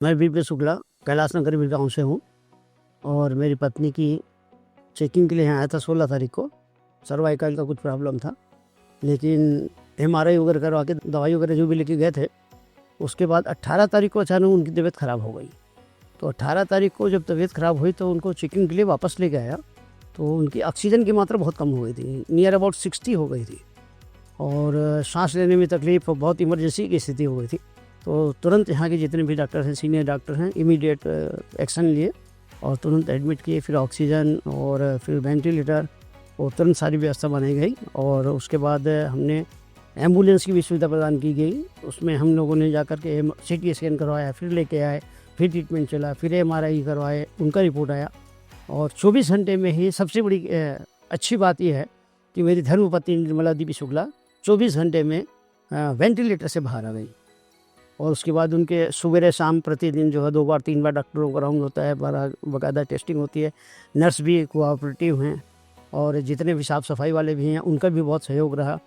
मैं वीपी शुक्ला कैलाश नगर गाँव से हूँ और मेरी पत्नी की चेकिंग के लिए यहाँ आया था 16 तारीख को। सर्वाइकल का कुछ प्रॉब्लम था, लेकिन MRI वगैरह करवा के दवाई वगैरह जो भी लेके गए थे, उसके बाद 18 तारीख को अचानक उनकी तबीयत ख़राब हो गई। तो 18 तारीख को जब तबीयत ख़राब हुई तो उनको चेकिंग के लिए वापस लेके आया, तो उनकी ऑक्सीजन की मात्रा बहुत कम हो गई थी, नियर अबाउट 60 हो गई थी और सांस लेने में तकलीफ, बहुत इमरजेंसी की स्थिति हो गई थी। तो तुरंत यहाँ के जितने भी डॉक्टर हैं, सीनियर डॉक्टर हैं, इमीडिएट एक्शन लिए और तुरंत एडमिट किए। फिर ऑक्सीजन और फिर वेंटिलेटर और तुरंत सारी व्यवस्था बनाई गई और उसके बाद हमने एम्बुलेंस की भी सुविधा प्रदान की गई। उसमें हम लोगों ने जाकर के CT स्कैन करवाया, फिर लेके आए, फिर ट्रीटमेंट चला, फिर MRI करवाए, उनका रिपोर्ट आया और 24 घंटे में ही सबसे बड़ी अच्छी बात यह है कि मेरी धर्मपत्नी निर्मला देवी शुक्ला 24 घंटे में वेंटिलेटर से बाहर आ गई। और उसके बाद उनके सुबह शाम प्रतिदिन जो है 2 बार 3 बार डॉक्टरों का राउंड होता है, बाकायदा टेस्टिंग होती है। नर्स भी कोऑपरेटिव हैं और जितने भी साफ़ सफाई वाले भी हैं उनका भी बहुत सहयोग रहा।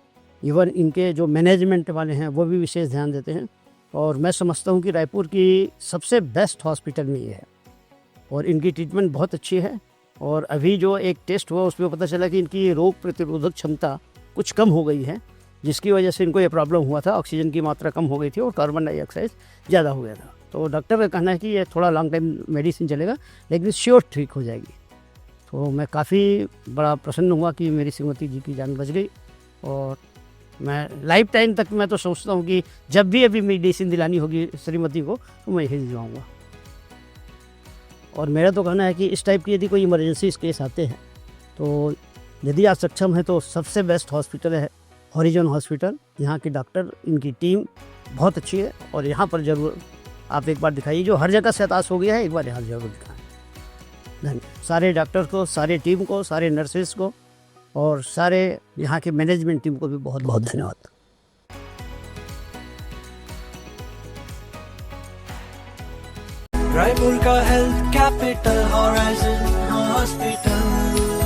इवन इनके जो मैनेजमेंट वाले हैं वो भी विशेष ध्यान देते हैं और मैं समझता हूँ कि रायपुर की सबसे बेस्ट हॉस्पिटल में ये है और इनकी ट्रीटमेंट बहुत अच्छी है। और अभी जो एक टेस्ट हुआ उसमें पता चला कि इनकी रोग प्रतिरोधक क्षमता कुछ कम हो गई है, जिसकी वजह से इनको ये प्रॉब्लम हुआ था। ऑक्सीजन की मात्रा कम हो गई थी और कार्बन डाइऑक्साइड ज़्यादा हो गया था। तो डॉक्टर का कहना है कि ये थोड़ा लॉन्ग टाइम मेडिसिन चलेगा, लेकिन श्योर ठीक हो जाएगी। तो मैं काफ़ी बड़ा प्रसन्न हुआ कि मेरी श्रीमती जी की जान बच गई और मैं लाइफ टाइम तक मैं तो सोचता हूँ कि जब भी अभी मेडिसिन दिलानी होगी श्रीमती को तो मैं यही दिलवाऊँगा। और मेरा तो कहना है कि इस टाइप की यदि कोई इमरजेंसी केस आते हैं तो यदि आप सक्षम हैं तो सबसे बेस्ट हॉस्पिटल है हॉरिजॉन हॉस्पिटल। यहाँ की डॉक्टर, इनकी टीम बहुत अच्छी है और यहाँ पर ज़रूर आप एक बार दिखाइए। जो हर जगह से हताश हो गया है, एक बार यहाँ ज़रूर दिखाएं। धन्यवाद सारे डॉक्टर को, सारे टीम को, सारे नर्सेस को और सारे यहाँ के मैनेजमेंट टीम को भी बहुत बहुत धन्यवाद। रायपुर का हेल्थ कैपिटल हॉराइजन हॉस्पिटल।